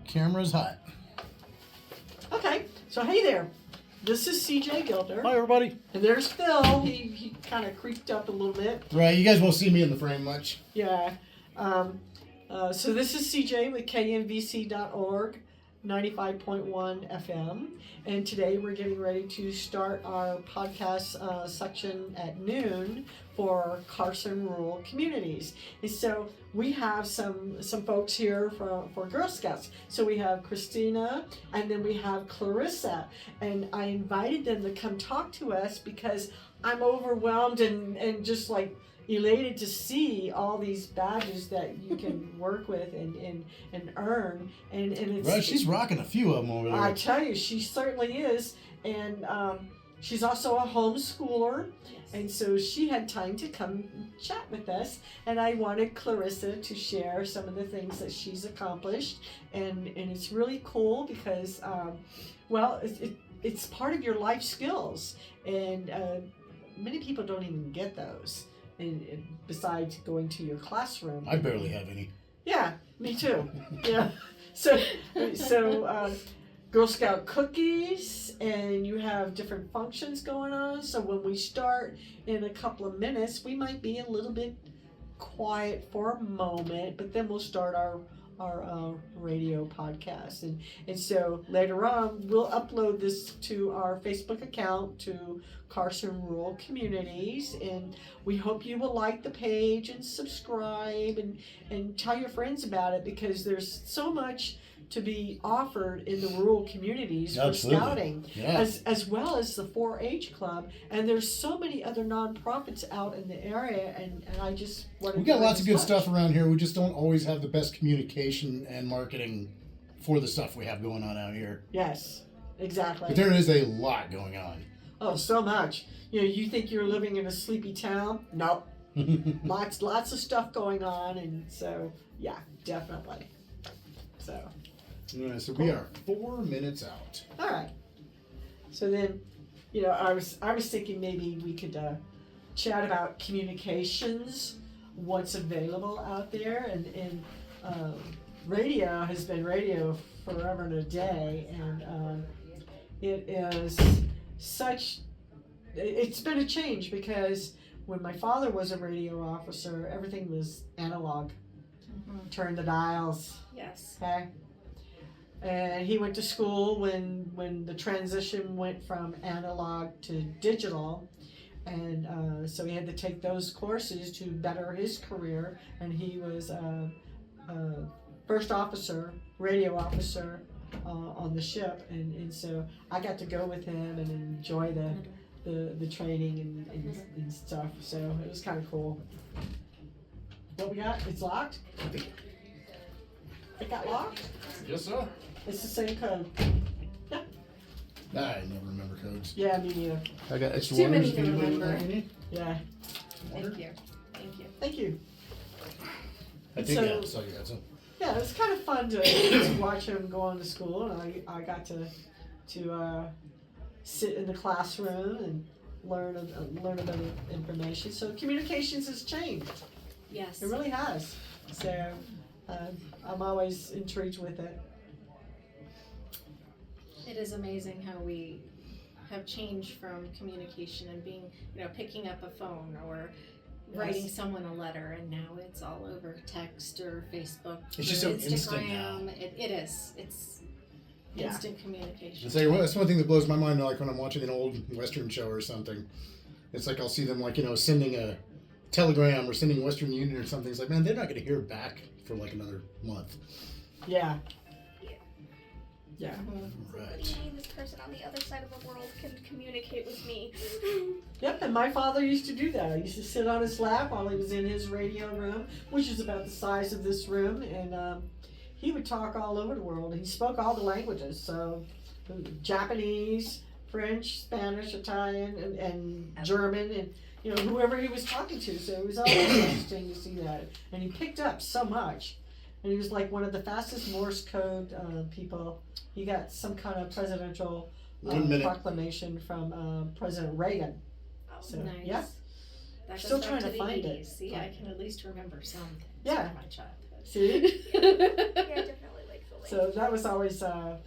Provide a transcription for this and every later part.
Camera's hot. Okay, so hey there. This is CJ Gilder. Hi, everybody. And there's Phil. He kind of creeped up a little bit. Right, you guys won't see me in the frame much. Yeah. So this is CJ with knvc.org, 95.1 FM. And today we're getting ready to start our podcast section at noon for Carson Rural Communities. And so we have some folks here for Girl Scouts. So we have Christina and then we have Clarissa. And I invited them to come talk to us because I'm overwhelmed and just like elated to see all these badges that you can work with and earn. And it's, right, she's rocking a few of them over there. I tell you, she certainly is. And she's also a homeschooler. And so she had time to come chat with us, and I wanted Clarissa to share some of the things that she's accomplished, and it's really cool because, it's part of your life skills, and many people don't even get those, and besides going to your classroom. I barely have any. Yeah, me too. Yeah, so. Girl Scout cookies, and you have different functions going on. So when we start in a couple of minutes, we might be a little bit quiet for a moment, but then we'll start our radio podcast. And so later on, we'll upload this to our Facebook account, to Carson Rural Communities, and we hope you will like the page and subscribe and tell your friends about it, because there's so much to be offered in the rural communities for scouting, as well as the 4-H club, and there's so many other nonprofits out in the area, and I just want to. We got lots of good stuff around here. We just don't always have the best communication and marketing for the stuff we have going on out here. Yes, exactly. But there is a lot going on. Oh, so much. You think you're living in a sleepy town? No. lots of stuff going on, and so yeah, definitely. So. Yeah, so we are 4 minutes out. All right. So then, I was thinking maybe we could chat about communications, what's available out there, and radio has been radio forever and a day, and it is such. It's been a change because when my father was a radio officer, everything was analog. Mm-hmm. Turn the dials. Yes. Okay. And he went to school when the transition went from analog to digital, and so he had to take those courses to better his career, and he was a first officer, radio officer on the ship, and so I got to go with him and enjoy the training and stuff, so it was kind of cool. What we got? It's locked? It got locked? Yes, sir. It's the same code. Yeah. I never remember codes. Yeah, me neither. I got extra Too waters. many to remember. Yeah. Thank you. Thank you. I think I saw you had some. Yeah, it was kind of fun to watch him go on to school, and I got to sit in the classroom and learn a bit of information. So communications has changed. Yes. It really has. So I'm always intrigued with it. It is amazing how we have changed from communication and being, picking up a phone or writing someone a letter, and now it's all over text or Facebook. It's just so Instagram. instant now. It is. It's instant communication. It's like, that's one thing that blows my mind. Like when I'm watching an old Western show or something, it's like I'll see them sending a telegram or sending Western Union or something. It's like, man, they're not going to hear back for like another month. Yeah. Yeah. Right. What do you mean this person on the other side of the world can communicate with me? Yep, and my father used to do that. I used to sit on his lap while he was in his radio room, which is about the size of this room, and he would talk all over the world. He spoke all the languages, so Japanese, French, Spanish, Italian, and German, and whoever he was talking to. So it was always interesting to see that, and he picked up so much. And he was like one of the fastest Morse code people. He got some kind of presidential proclamation from President Reagan. Oh, so, nice. Yeah. That Still goes trying back to the find 80s. it. See, I can at least remember some things Yeah. from my childhood. See? Yeah, I definitely like the So that was always fun,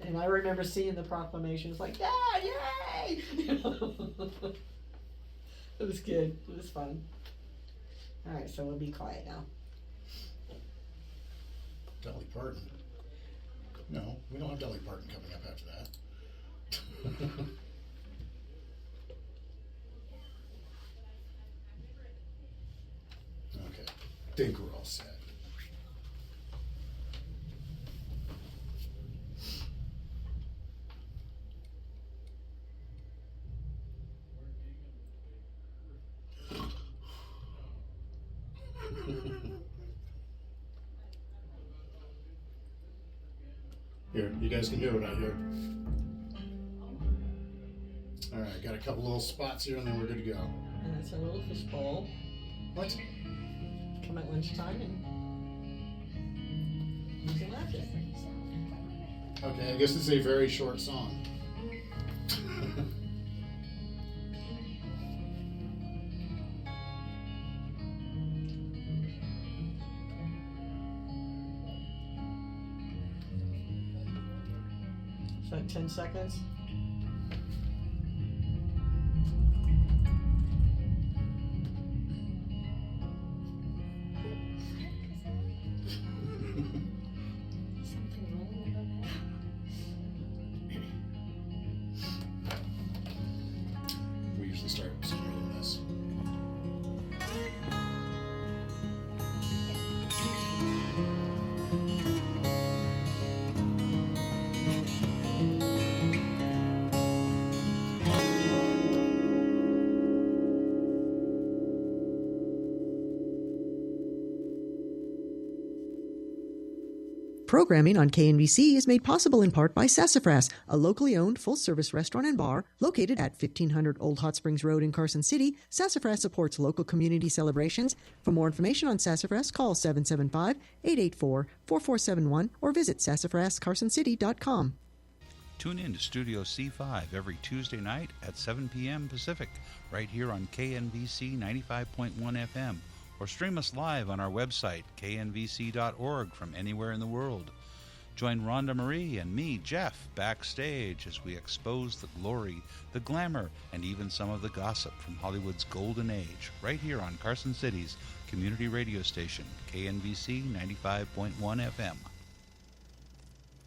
and I remember seeing the proclamations like, yeah, yay! It was good. It was fun. All right, so we'll be quiet now. Dolly Parton. No, we don't have Dolly Parton coming up after that. Okay, think we're all set. Here, you guys can hear what I hear. All right, got a couple little spots here, and then we're good to go. And it's a little fishbowl. What? Come at lunchtime and use a ratchet. Okay, I guess it's a very short song. Is that 10 seconds? Something wrong with that? We usually start sooner than this. Programming on KNVC is made possible in part by Sassafras, a locally owned full-service restaurant and bar located at 1500 Old Hot Springs Road in Carson City. Sassafras supports local community celebrations. For more information on Sassafras, call 775-884-4471 or visit sassafrascarsoncity.com. Tune in to Studio C5 every Tuesday night at 7 p.m. Pacific, right here on KNVC 95.1 FM. Or stream us live on our website, knvc.org, from anywhere in the world. Join Rhonda Marie and me, Jeff, backstage as we expose the glory, the glamour, and even some of the gossip from Hollywood's golden age, right here on Carson City's community radio station, KNVC 95.1 FM.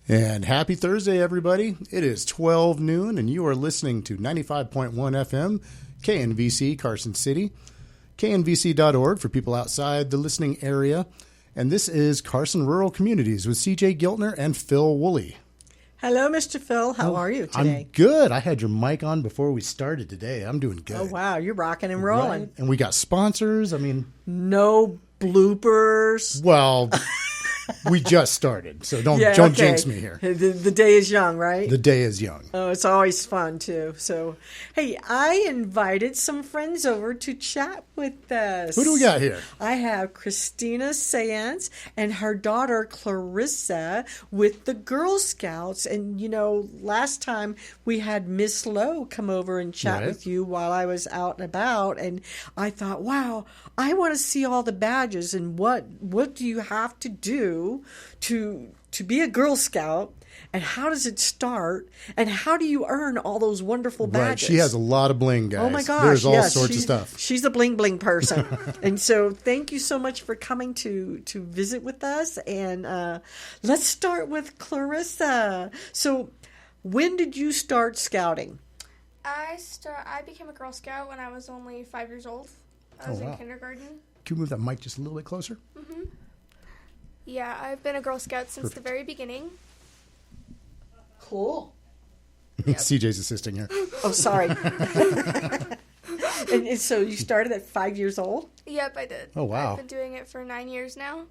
And happy Thursday, everybody. It is 12 noon, and you are listening to 95.1 FM, KNVC, Carson City. knvc.org for people outside the listening area. And this is Carson Rural Communities with CJ Giltner and Phil Woolley. Hello, Mr. Phil. How are you today? I'm good. I had your mic on before we started today. I'm doing good. Oh, wow. You're rocking and rolling. Right? And we got sponsors. I mean, No bloopers. well, we just started, so don't jinx me here. The day is young, right? The day is young. Oh, it's always fun, too. So, hey, I invited some friends over to chat with us. Who do we got here? I have Christina Saenz and her daughter Clarissa with the Girl Scouts. And, you know, last time we had Miss Lowe come over and chat with you while I was out and about. And I thought, wow, I want to see all the badges and what do you have to do to be a Girl Scout, and how does it start, and how do you earn all those wonderful badges? Right, she has a lot of bling, guys. Oh my gosh, there's all sorts of stuff. She's a bling bling person. And so thank you so much for coming to visit with us. And let's start with Clarissa. So when did you start scouting? I became a Girl Scout when I was only 5 years old. I was in kindergarten. Can you move that mic just a little bit closer? Mm-hmm. Yeah, I've been a Girl Scout since the very beginning. Cool. Yep. CJ's assisting here. Oh, sorry. and so you started at 5 years old? Yep, I did. Oh, wow. I've been doing it for 9 years now.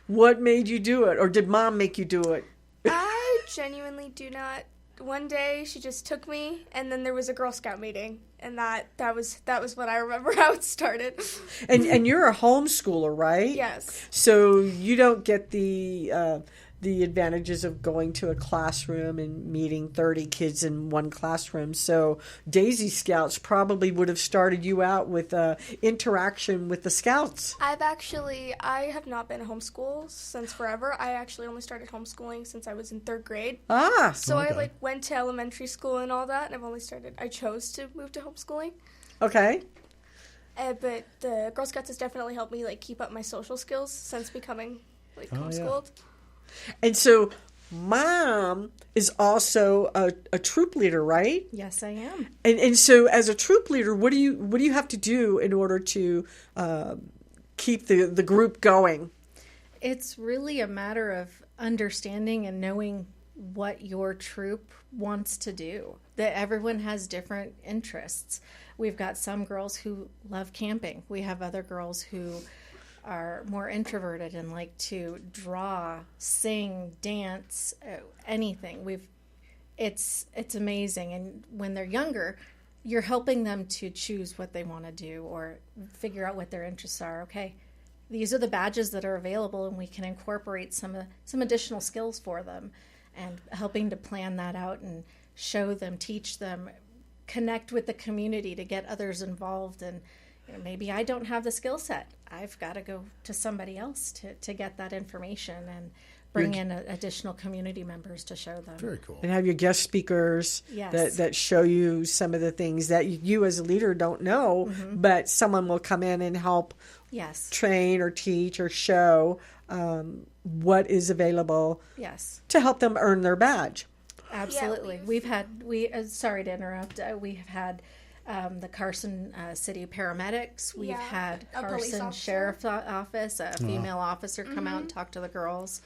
What made you do it? Or did Mom make you do it? I genuinely do not. One day she just took me, and then there was a Girl Scout meeting, and that was what I remember how it started. And you're a homeschooler, right? Yes. So you don't get the the advantages of going to a classroom and meeting 30 kids in one classroom. So Daisy Scouts probably would have started you out with interaction with the Scouts. I have not been homeschooled since forever. I actually only started homeschooling since I was in 3rd grade. So Okay. I went to elementary school and all that, and I chose to move to homeschooling. Okay. But the Girl Scouts has definitely helped me keep up my social skills since becoming homeschooled. And so Mom is also a troop leader, right? Yes, I am. And so as a troop leader, what do you have to do in order to keep the group going? It's really a matter of understanding and knowing what your troop wants to do. That everyone has different interests. We've got some girls who love camping. We have other girls who are more introverted and like to draw, sing, dance, anything. It's amazing. And when they're younger, you're helping them to choose what they want to do or figure out what their interests are. Okay, these are the badges that are available, and we can incorporate some additional skills for them, and helping to plan that out and show them, teach them, connect with the community to get others involved. And maybe I don't have the skill set. I've got to go to somebody else to get that information and bring in additional community members to show them. Very cool. And have your guest speakers Yes. that show you some of the things that you as a leader don't know, but someone will come in and help Yes. train or teach or show what is available Yes. to help them earn their badge. Absolutely. Yeah, we've had, sorry to interrupt, we have had the Carson City paramedics. We've Yeah, had a police Carson officer. Sheriff's Office, a female officer come out and talk to the girls.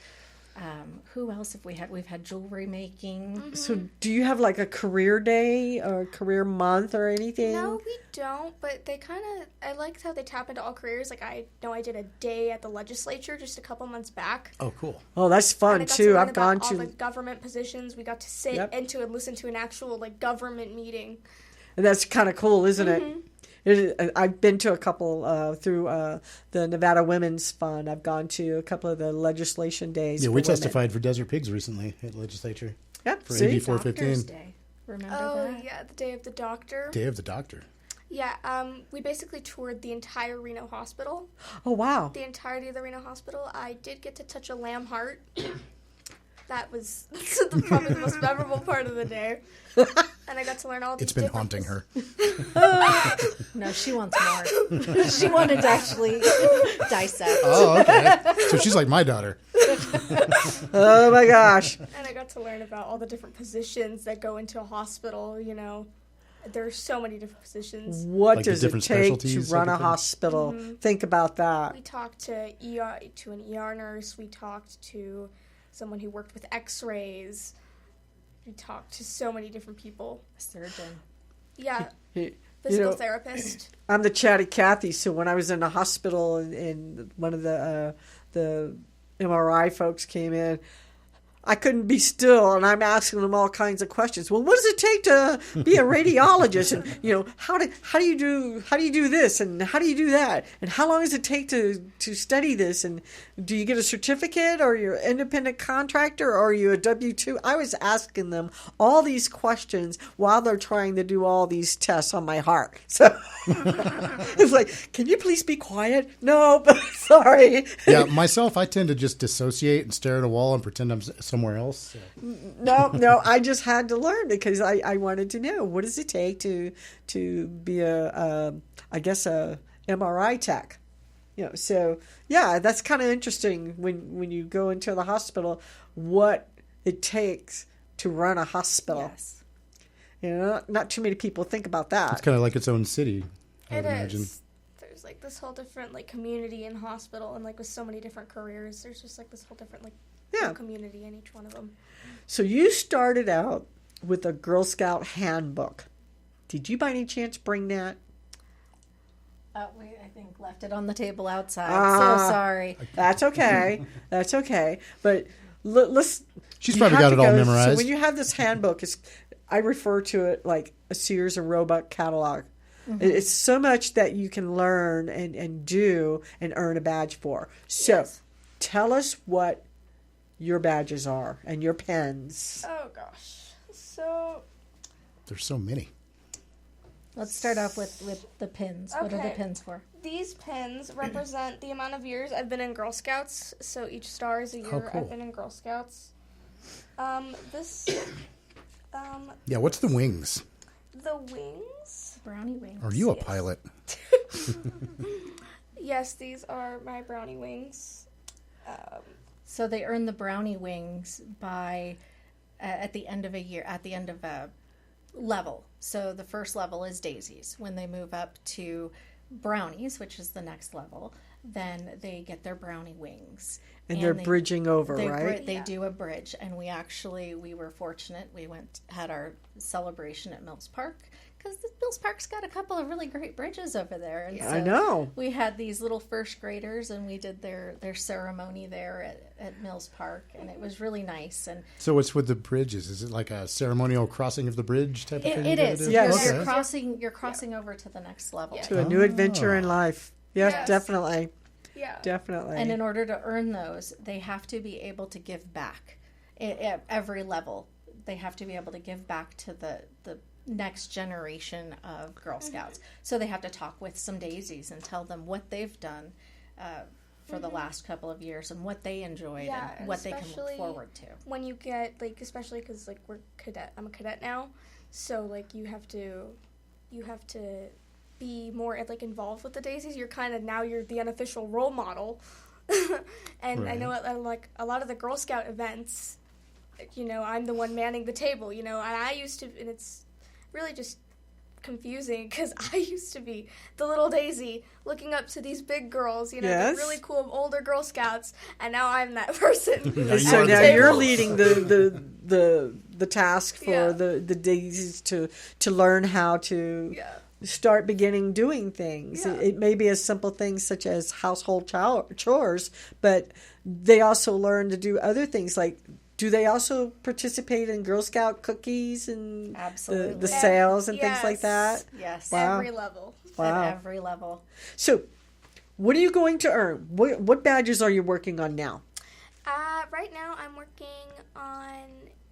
Who else have we had? We've had jewelry making. So do you have like a career day or career month or anything? No, we don't, but I liked how they tap into all careers. I know I did a day at the legislature just a couple months back. Oh, cool. Oh, that's And fun I got to too. learn I've gone about all the to, government positions. We got to sit Yep. into and listen to an actual government meeting. and that's kind of cool, isn't Mm-hmm. it? I've been to a couple through the Nevada Women's Fund. I've gone to a couple of the legislation days. Yeah, for we women. testified for Desert Pigs recently at the legislature. Yep, for see? AB Doctor's 415. Day. Remember Oh, that? yeah, the day of the doctor. Day of the Doctor. Yeah, we basically toured the entire Reno hospital. Oh, wow. The entirety of the Reno hospital. I did get to touch a lamb heart. That was probably the most memorable part of the day. And I got to learn all these It's been different haunting her. No, she wants more. She wanted to actually dissect. Oh, okay. So she's like my daughter. Oh, my gosh. And I got to learn about all the different positions that go into a hospital, There's so many different positions. What Like the does it different take to specialties run type a of thing? hospital? Mm-hmm. Think about that. We talked to an ER nurse. We talked to someone who worked with X-rays. We talked to so many different people. Surgeon. Yeah, You physical know, therapist. I'm the chatty Cathy, so when I was in the hospital and one of the MRI folks came in, I couldn't be still, and I'm asking them all kinds of questions. Well, what does it take to be a radiologist? And how do you do this, and how do you do that, and how long does it take to study this, and do you get a certificate, or you're an independent contractor, or are you a W-2? I was asking them all these questions while they're trying to do all these tests on my heart. So it's like, can you please be quiet? No, but sorry. Yeah, myself, I tend to just dissociate and stare at a wall and pretend I'm somewhere else. So. No, I just had to learn because I wanted to know, what does it take to be a MRI tech. So yeah, that's kind of interesting when you go into the hospital, what it takes to run a hospital. Yes. Not too many people think about that. It's kind of like its own city, I would It imagine. is. There's this whole different community in hospital, and with so many different careers, there's just this whole different community in each one of them. So you started out with a Girl Scout handbook. Did you by any chance bring that? We, I think, left it on the table outside. Ah. So sorry. That's okay. That's okay. But let's. She's you probably have got to it all go- memorized. So when you have this handbook, I refer to it like a Sears and Roebuck catalog. It's so much that you can learn and do and earn a badge for. So Yes. tell us what your badges are and your pens. Oh gosh. So There's so many. Let's start off with the pins. What are the Okay. pins for? these pins represent the amount of years I've been in Girl Scouts. So each star is a year cool. I've been in Girl Scouts. This Yeah, what's the wings? the wings. Brownie wings. Are you a Yes. pilot? Yes, these are my brownie wings. So they earn the brownie wings by at the end of a year, at the end of a level. So the first level is daisies. When they move up to brownies, which is the next level, then they get their brownie wings. And they're they- bridging over, They, right? they Yeah. do a bridge, and we were fortunate. We had our celebration at Mills Park because Mills Park's got a couple of really great bridges over there. And I know. we had these little first graders, and we did their ceremony there at Mills Park, and it was really nice. And So what's with the bridges? Is it like a ceremonial crossing of the bridge type of thing? it you gotta is. do? Yes. You're Okay. crossing over to the next level. Yeah. To a new adventure in life. Yes, Yes. definitely. Yeah. Definitely. And in order to earn those, they have to be able to give back at every level. They have to be able to give back to the next generation of Girl Scouts. So they have to talk with some daisies and tell them what they've done for the last couple of years and what they enjoyed Yeah, and what they can look especially forward to. When you get especially because I'm a cadet now, so you have to be more involved with the daisies. You're you're the unofficial role model. And I know a lot of the Girl Scout events, I'm the one manning the table, and I used to, and it's really just confusing because I used to be the little daisy looking up to these big girls, Yes. the really cool older Girl Scouts, and now I'm that person. Now so are the now table. you're leading the task for Yeah. the daisies to learn how to Yeah. start beginning doing things. Yeah. It may be as simple things such as household chores, but they also learn to do other things like. Do they also participate in Girl Scout cookies and Absolutely. the sales and things like Yes. that? Yes. Wow. Every level. Wow. At every level. So, what are you going to earn? What badges are you working on now? Right now, I'm working on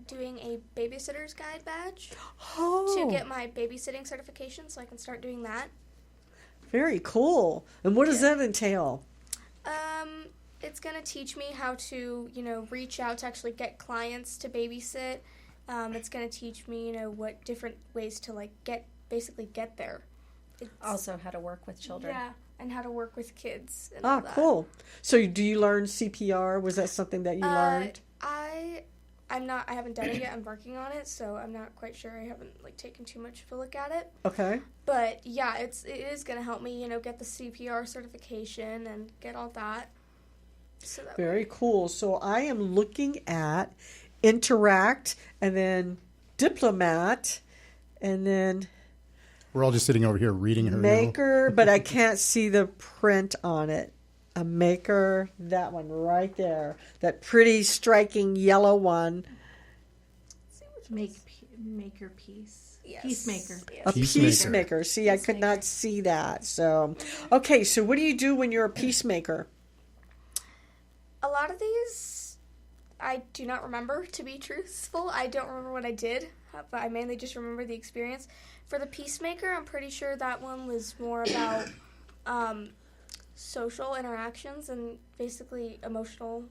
doing a babysitter's guide badge Oh, to get my babysitting certification, so I can start doing that. very cool. And what does that entail? It's gonna teach me how to, reach out to actually get clients to babysit. It's gonna teach me, what different ways to get there. It's, Also, how to work with children. yeah, and how to work with kids. And all Ah, that. cool. So, do you learn CPR? Was that something that you learned? I haven't done it yet. I'm working on it, so I'm not quite sure. I haven't taken too much of a look at it. Okay. But yeah, it is gonna help me, get the CPR certification and get all that. So that Very cool. So, I am looking at Interact and then Diplomat and then We're all just sitting over here reading her. Maker, but I can't see the print on it. A Maker, that one right there. That pretty striking yellow one. Make your peace. Yes. Peacemaker. Yes. A Peacemaker. peacemaker. See, I could not see that. So, okay, so what do you do when you're a peacemaker? A lot of these, I do not remember, to be truthful. I don't remember what I did, but I mainly just remember the experience. For the Peacemaker, I'm pretty sure that one was more about social interactions and basically emotional,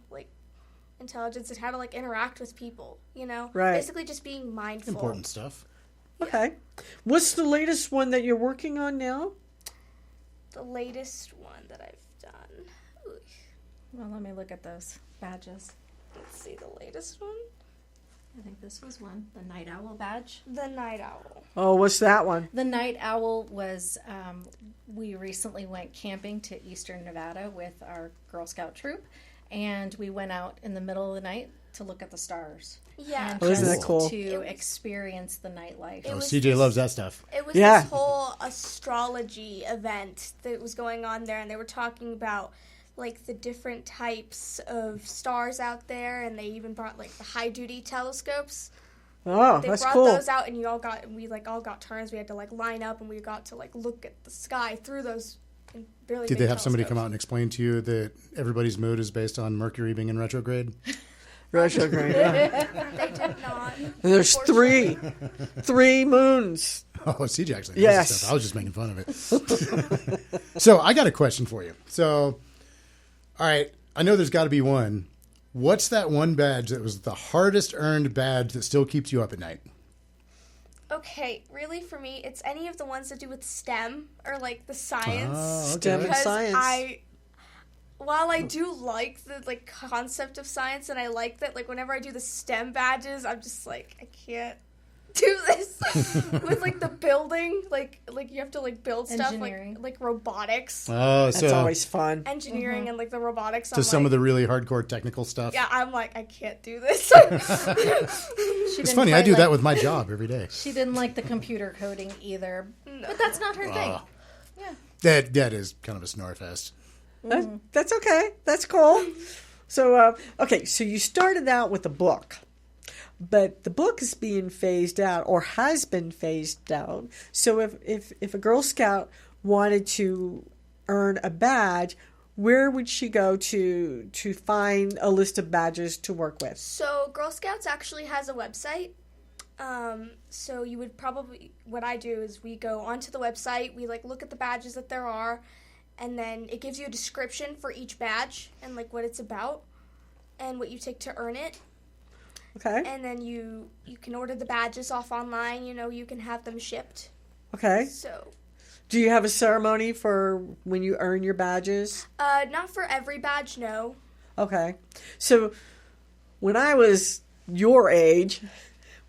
intelligence and how to, interact with people, Right. Basically just being mindful. Important stuff. Okay. What's the latest one that you're working on now? The latest one that I've done. Ooh, Well, let me look at those badges. let's see, the latest one. I think this was one, the Night Owl badge. The Night Owl. Oh, what's that one? The Night Owl was, we recently went camping to Eastern Nevada with our Girl Scout troop, and we went out in the middle of the night to look at the stars. Yeah. And Oh, isn't that just cool? to It was- experience the nightlife. It Oh, was CJ this- loves that stuff. It was Yeah. this whole astrology event that was going on there, and they were talking about the different types of stars out there, and they even brought the high duty telescopes. Oh, They that's brought cool. those out, and we all got turns. We had to lock up, and we got to look at the sky through those. Really Did big they have somebody come telescopes. out and explain to you that everybody's mood is based on Mercury being in retrograde? Retrograde. Yeah. They did not. There's three moons. Oh, CJ actually knows Yes. this stuff. I was just making fun of it. So I got a question for you. So, all right, I know there's got to be one. What's that one badge that was the hardest earned badge that still keeps you up at night? Okay, really for me, it's any of the ones that do with STEM or like the science. Oh, okay. STEM and Because science. while I do like the like concept of science, and I like that, like whenever I do the STEM badges, I'm just like, I can't do this with like the building, like you have to like build stuff Engineering. like robotics, Oh, That's so always fun. engineering, and like the robotics. so some of the really hardcore technical stuff. yeah, I'm like, I can't do this. She It's didn't funny. I quite do like- that with my job every day. She didn't like the computer coding either, but that's not her thing. That is kind of a snore fest. That's okay. That's cool. So, okay, so you started out with a book, but the book is being phased out or has been phased out. So if a Girl Scout wanted to earn a badge, where would she go to find a list of badges to work with? So Girl Scouts actually has a website. So you would probably, what I do is we go onto the website, we like look at the badges that there are, and then it gives you a description for each badge and like what it's about and what you take to earn it. Okay. And then you can order the badges off online, you can have them shipped. Okay. So, Do you have a ceremony for when you earn your badges? not for every badge, no. Okay. So when I was your age,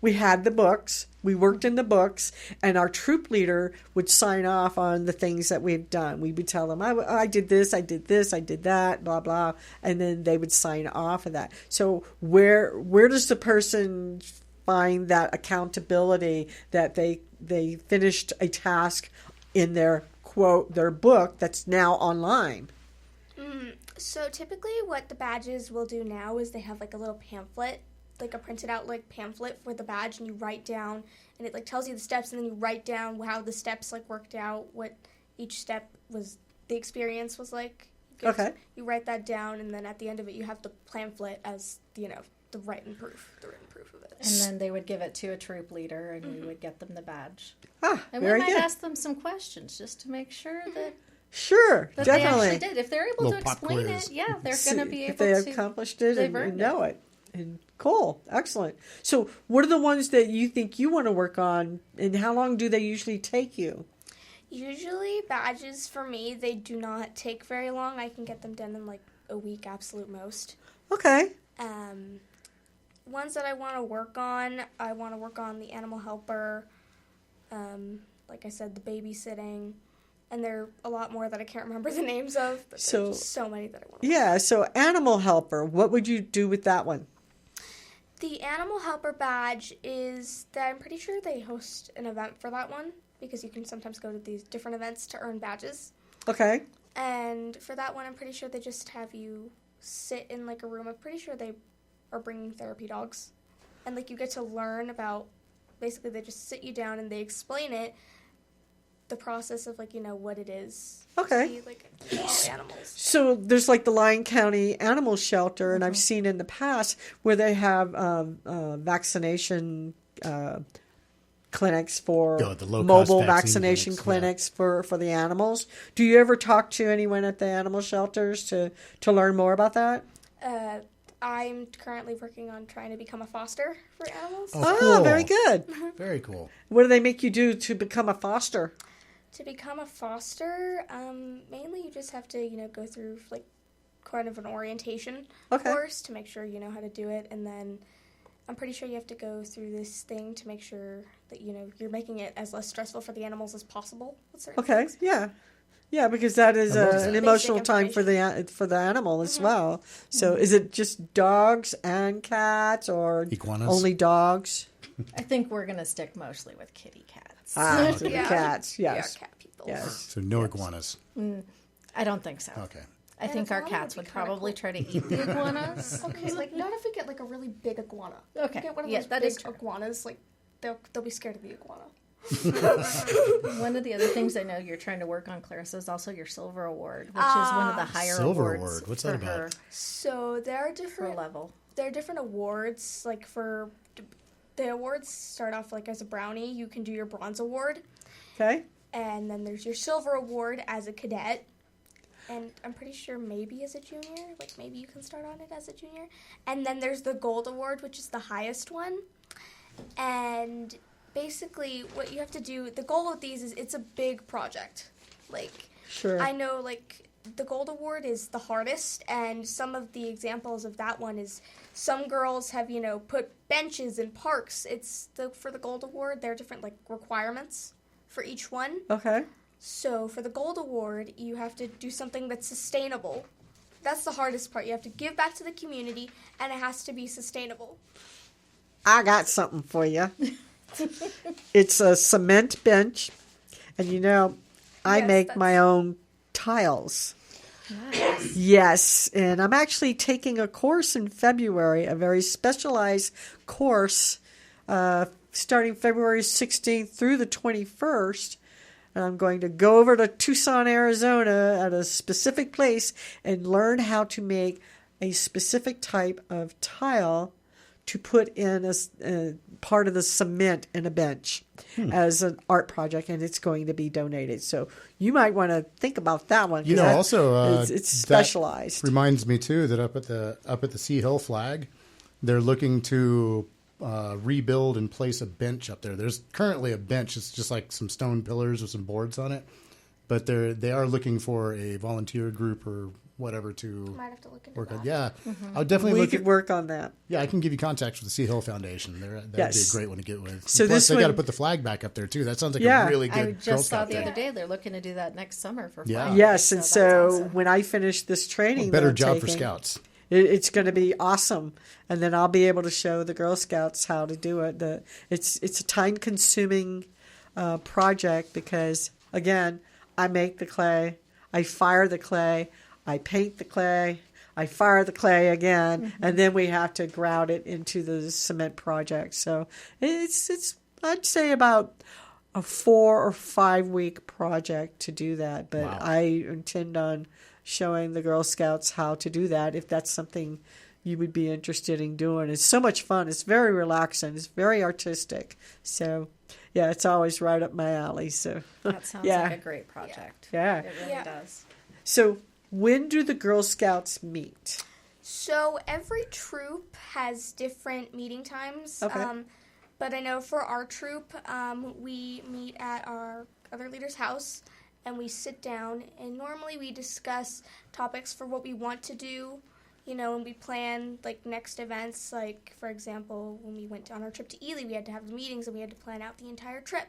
we had the books, we worked in the books, and our troop leader would sign off on the things that we've done. We would tell them, I did this, I did this, I did that, blah, blah, and then they would sign off of that. So where does the person find that accountability that they finished a task in their, quote, their book that's now online? So typically what the badges will do now is they have like a little pamphlet, like a printed out like pamphlet for the badge, and you write down, and it like tells you the steps, and then you write down how the steps like worked out, what each step was, the experience was like. Okay. You write that down, and then at the end of it you have the pamphlet as, the written proof of it. And then they would give it to a troop leader, and we would get them the badge. Ah, And very we might good. ask them some questions just to make sure that, Sure, that definitely. they actually did. If they're able to Little pop explain quiz. it, yeah, they're going to be able if they to. accomplished it they've and earned know it. And cool, excellent. So, what are the ones that you think you want to work on, and how long do they usually take you? Usually badges for me, they do not take very long. I can get them done in like a week, absolute most. Okay. Ones that I want to work on the animal helper, like I said, the babysitting, and there are a lot more that I can't remember the names of, but So- there's just so many that I want to Yeah. So, animal helper. What would you do with that one? The animal helper badge is that I'm pretty sure they host an event for that one, because you can sometimes go to these different events to earn badges. Okay. And for that one, I'm pretty sure they just have you sit in like a room. I'm pretty sure they are bringing therapy dogs. And like you get to learn about, basically they just sit you down and they explain it, the process of like, what it is. Okay. To be, like, all animals. So there's like the Lyon County Animal Shelter, and I've seen in the past where they have vaccination clinics for The low-cost mobile vaccine vaccination clinics, clinics for the animals. Do you ever talk to anyone at the animal shelters to learn more about that? I'm currently working on trying to become a foster for animals. Oh, Oh, cool. very good. Very cool. What do they make you do to become a foster? To become a foster, mainly you just have to, go through like kind of an orientation Okay. course to make sure you know how to do it, and then I'm pretty sure you have to go through this thing to make sure that you're making it as less stressful for the animals as possible with certain Okay, things. yeah, because that is I love that. an emotional Basic time for the animal as well. So, is it just dogs and cats, or Iguanas? only dogs? I think we're going to stick mostly with kitty cats. So the Yeah. cats, We are yes, cat people. yes. So no iguanas. I don't think so. Okay. I think our iguana cats would would be kinda probably cool. try to eat the iguanas. Okay, like not if we get like a really big iguana. Okay, If we get one of yeah, those that big is true. iguanas, like they'll be scared of the iguana. One of the other things I know you're trying to work on, Clarissa, is also your Silver Award, which is one of the higher Silver awards Award. What's for that about? her, So there are her different level. there are different awards. Like for the awards start off like as a brownie. You can do your bronze award. Okay. And then there's your silver award as a cadet. And I'm pretty sure maybe as a junior. Like maybe you can start on it as a junior. And then there's the gold award, which is the highest one. And basically what you have to do, the goal of these is it's a big project. Like, Sure. I know, like, the gold award is the hardest, and some of the examples of that one is some girls have, put benches in parks. For the gold award, there are different, like, requirements for each one. Okay. So for the gold award, you have to do something that's sustainable. That's the hardest part. You have to give back to the community, and it has to be sustainable. I got something for you. It's a cement bench, and I Yes, make that's- my own tiles. Nice. Yes, and I'm actually taking a course in February, a very specialized course, starting February 16th through the 21st. And I'm going to go over to Tucson, Arizona at a specific place and learn how to make a specific type of tile to put in a part of the cement in a bench as an art project, and it's going to be donated. So you might want to think about that one. 'Cause Also it's specialized. That reminds me too that up at the Sea Hill flag, they're looking to rebuild and place a bench up there. There's currently a bench. It's just like some stone pillars with some boards on it, but they are looking for a volunteer group or whatever to Might have to look into work that. on. Yeah, I'll definitely We look could at. work on that. Yeah, I can give you contacts with the Sea Hill Foundation. That'd be a Yes. great one to get with. So Plus, this they got to one- put the flag back up there too. That sounds like Yeah. a really good I Girl just saw Scout the thing. other day they're looking to do that next summer for Yeah. flag. Yes, and that's so awesome. when I finish this training, Better that I'm job for taking, Scouts. It's going to be awesome, and then I'll be able to show the Girl Scouts how to do it. It's a time-consuming project because, again, I make the clay, I fire the clay, I paint the clay, I fire the clay again, and then we have to grout it into the cement project. So it's I'd say about a 4 or 5 week project to do that, but Wow. I intend on showing the Girl Scouts how to do that if that's something you would be interested in doing. It's so much fun. It's very relaxing. It's very artistic. So, yeah, it's always right up my alley. So, That sounds yeah. like a great project. Yeah. It really Yeah. does. So, when do the Girl Scouts meet? So every troop has different meeting times. Okay. But I know for our troop, we meet at our other leader's house and we sit down and normally we discuss topics for what we want to do, and we plan like next events. Like for example, when we went on our trip to Ely, we had to have meetings and we had to plan out the entire trip.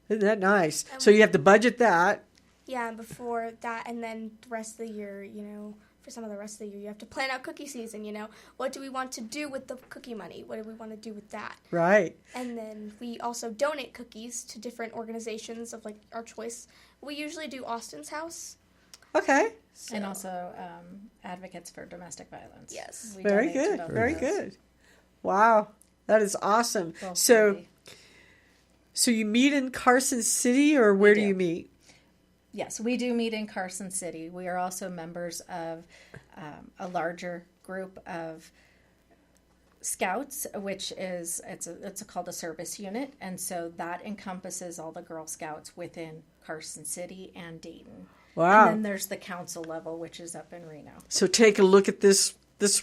Isn't that nice? So, you have to budget that. Yeah, and before that, and then the rest of the year, for some of the rest of the year, you have to plan out cookie season, What do we want to do with the cookie money? What do we want to do with that? Right. And then we also donate cookies to different organizations of, like, our choice. We usually do Austin's House. Okay. So, And also advocates for domestic violence. Yes. We Very donate to good. both of Very those. good. Wow. That is awesome. Both So, really. so you meet in Carson City, or where do do. you meet? Yes, we do meet in Carson City. We are also members of a larger group of Scouts, which is it's called a service unit, and so that encompasses all the Girl Scouts within Carson City and Dayton. Wow. And then there's the council level, which is up in Reno. So take a look at this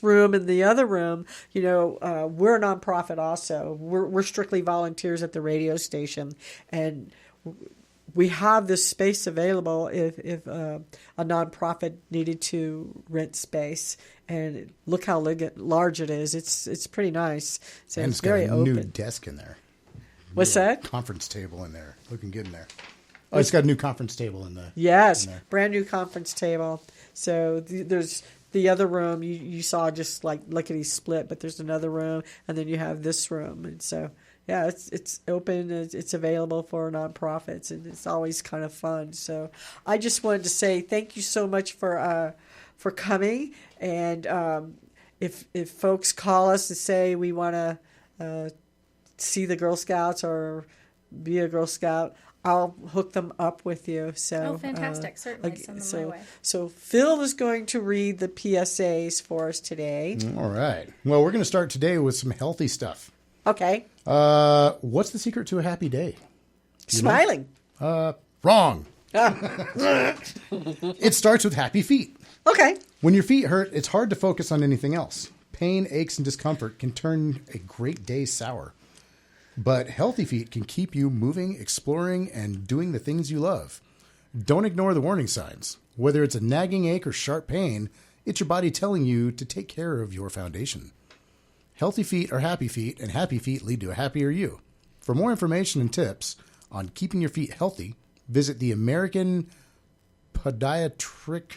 room and the other room. We're a nonprofit also. We're strictly volunteers at the radio station, and we have this space available if a nonprofit needed to rent space. And look how large it is. It's pretty nice. So And it's it's got very a open. new desk in there. What's New that? Conference table in there. Looking good in there. Oh, it's got a new conference table in there. Yes, in there. brand new conference table. So there's the other room you saw just like lickety split, but there's another room, and then you have this room, and so yeah, it's open. It's available for nonprofits, and it's always kind of fun. So I just wanted to say thank you so much for coming, and if folks call us and say we want to see the Girl Scouts or be a Girl Scout, I'll hook them up with you. So, fantastic. Certainly send them my way. So Phil is going to read the PSAs for us today. All right. Well, we're going to start today with some healthy stuff. Okay. What's the secret to a happy day? Smiling. Wrong. It starts with happy feet. Okay. When your feet hurt, it's hard to focus on anything else. Pain, aches, and discomfort can turn a great day sour. But healthy feet can keep you moving, exploring, and doing the things you love. Don't ignore the warning signs. Whether it's a nagging ache or sharp pain, it's your body telling you to take care of your foundation. Healthy feet are happy feet, and happy feet lead to a happier you. For more information and tips on keeping your feet healthy, visit the American Podiatric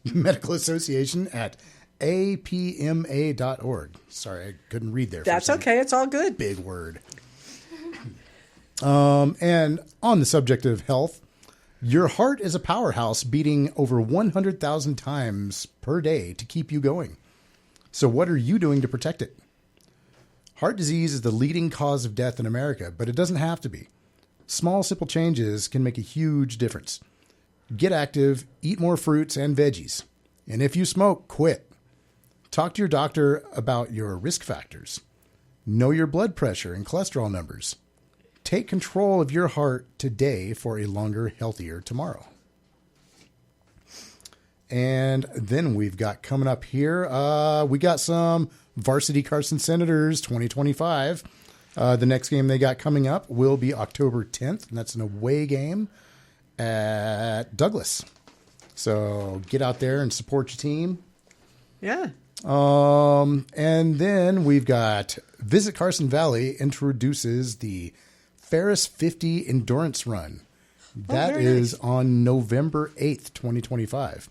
Medical Association at apma.org. Sorry, I couldn't read there. That's okay. It's all good. Big word. And on the subject of health, your heart is a powerhouse beating over 100,000 times per day to keep you going. So what are you doing to protect it? Heart disease is the leading cause of death in America, but it doesn't have to be. Small, simple changes can make a huge difference. Get active, eat more fruits and veggies. And if you smoke, quit. Talk to your doctor about your risk factors. Know your blood pressure and cholesterol numbers. Take control of your heart today for a longer, healthier tomorrow. And then we've got coming up here, we got some Varsity Carson Senators 2025. The next game they got coming up will be October 10th, and that's an away game at Douglas. So get out there and support your team. Yeah. And then we've got Visit Carson Valley introduces the Ferris 50 Endurance Run. That is on November 8th, 2025.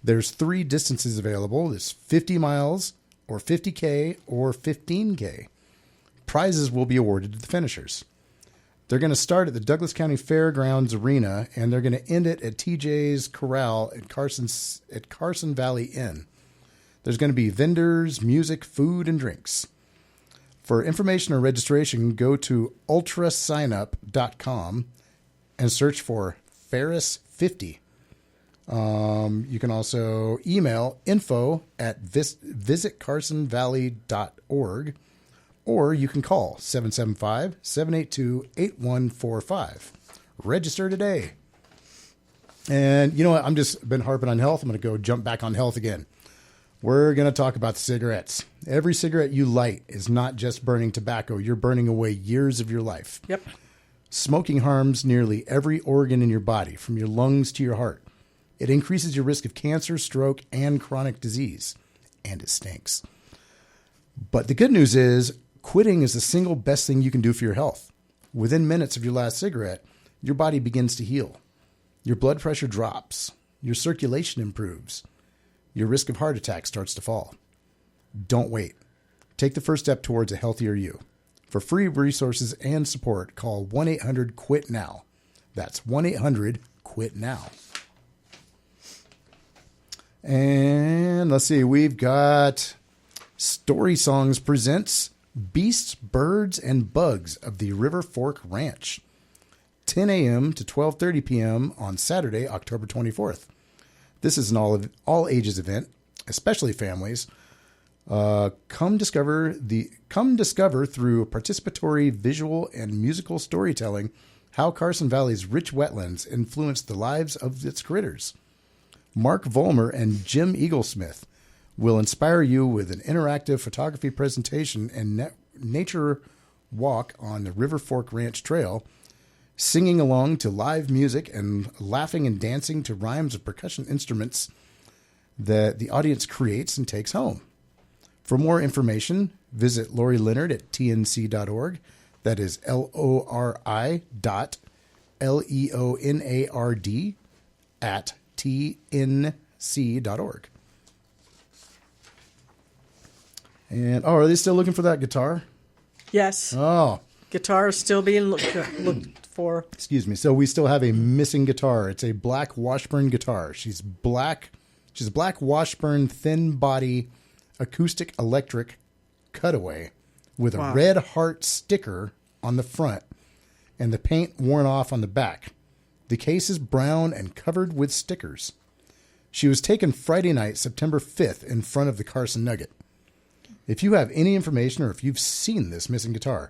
There's 3 distances available. There's 50 miles or 50K or 15K. Prizes will be awarded to the finishers. They're going to start at the Douglas County Fairgrounds Arena, and they're going to end it at TJ's Corral at Carson Valley Inn. There's going to be vendors, music, food, and drinks. For information or registration, go to ultrasignup.com and search for Ferris 50. You can also email info@visitcarsonvalley.org, or you can call 775-782-8145. Register today. And you know what? I'm just been harping on health. I'm going to go jump back on health again. We're going to talk about the cigarettes. Every cigarette you light is not just burning tobacco. You're burning away years of your life. Yep. Smoking harms nearly every organ in your body, from your lungs to your heart. It increases your risk of cancer, stroke, and chronic disease. And it stinks. But the good news is, quitting is the single best thing you can do for your health. Within minutes of your last cigarette, your body begins to heal. Your blood pressure drops. Your circulation improves. Your risk of heart attack starts to fall. Don't wait. Take the first step towards a healthier you. For free resources and support, call 1-800-QUIT-NOW. That's 1-800-QUIT-NOW. And let's see, we've got Story Songs presents Beasts, Birds, and Bugs of the River Fork Ranch. 10 a.m. to 12:30 p.m. on Saturday, October 24th. This is an all-ages event, especially families. Come discover through participatory visual and musical storytelling how Carson Valley's rich wetlands influence the lives of its critters. Mark Vollmer and Jim Eaglesmith will inspire you with an interactive photography presentation and nature walk on the River Fork Ranch Trail, singing along to live music and laughing and dancing to rhymes of percussion instruments that the audience creates and takes home. For more information, visit Lori Leonard at tnc.org. That is LORI.LEONARD at tnc.org. And, are they still looking for that guitar? Yes. Oh. Guitar is still being looked for. Excuse me. So we still have a missing guitar. It's a black Washburn guitar. She's black Washburn thin body acoustic electric cutaway with a red heart sticker on the front and the paint worn off on the back. The case is brown and covered with stickers. She was taken Friday night, September 5th, in front of the Carson Nugget. If you have any information or if you've seen this missing guitar,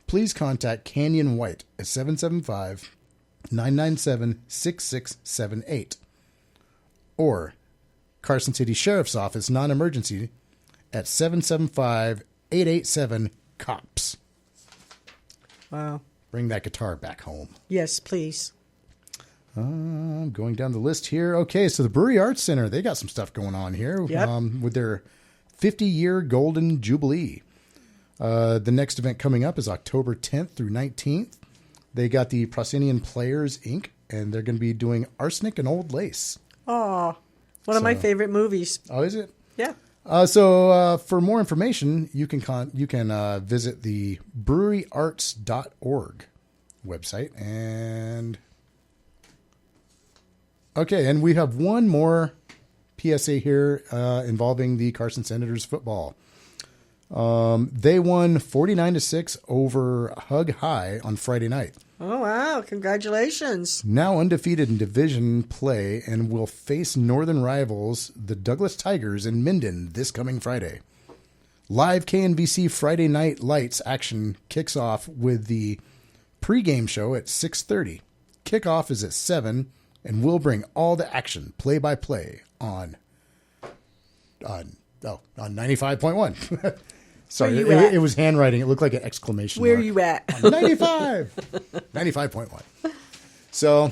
please contact Canyon White at 775-997-6678 or Carson City Sheriff's Office non-emergency at 775-887-COPS. Wow. Bring that guitar back home. Yes, please. I'm going down the list here. Okay, so the Brewery Arts Center, they got some stuff going on here with their 50-year Golden Jubilee. The next event coming up is October 10th through 19th. They got the Proscenium Players, Inc., and they're going to be doing Arsenic and Old Lace. Oh, one of my favorite movies. Oh, is it? Yeah. So for more information, you can visit the breweryarts.org website. And okay, and we have one more PSA here involving the Carson Senators football. They won 49-6 over Hug High on Friday night. Oh, wow. Congratulations. Now undefeated in division play and will face northern rivals, the Douglas Tigers in Minden, this coming Friday. Live KNVC Friday Night Lights action kicks off with the pregame show at 6:30. Kickoff is at 7, and we'll bring all the action, play-by-play, on 95.1. Sorry, it was handwriting. It looked like an exclamation Where mark. you at? 95. 95.1. So,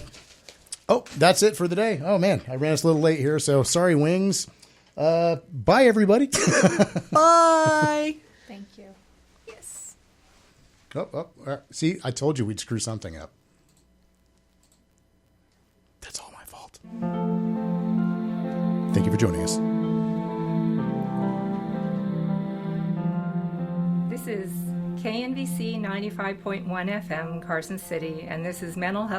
that's it for the day. Oh, man, I ran us a little late here, so sorry, Wings. Bye, everybody. Bye. Thank you. Yes. See, I told you we'd screw something up. That's all my fault. Thank you for joining us. This is KNVC 95.1 FM, Carson City, and this is Mental Health